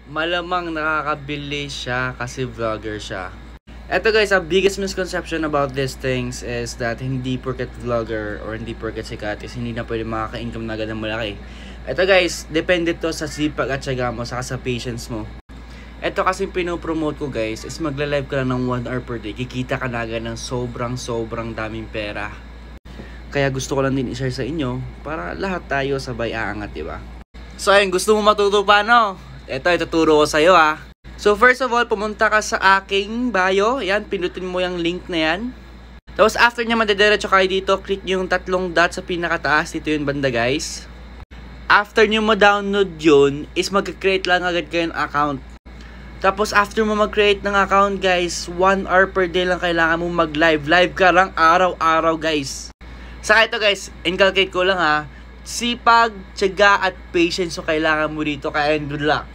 malamang nakakabili siya kasi vlogger siya. Eto guys, ang biggest misconception about these things is that hindi porket vlogger or hindi porket sikat is hindi na pwede makaka-income na agad ng malaki. Eto guys, depende to sa sipag at syaga mo, saka sa patience mo. Eto kasi pinopromote ko guys is magla-live ka lang ng 1 hour per day. Kikita ka na agad ng sobrang daming pera. Kaya gusto ko lang din i-share sa inyo para lahat tayo sabay aangat, diba? So ayun, gusto mo matuto pa, no? Eto, ituturo ko sa'yo ha. So first of all, pumunta ka sa aking bio. Yan, pinutin mo yung link na yan. Tapos after niya madediretso kayo dito, click yung 3 dots sa pinakataas. Dito yung banda guys. After nyo ma-download yun, is mag-create lang agad kayo ng account. Tapos after mo mag-create ng account guys, 1 hour per day lang kailangan mo mag-live. Live ka lang araw-araw guys. Saka ito guys, inculcate ko lang ha. Sipag, tiyaga at patience so kailangan mo dito. Kaya good luck.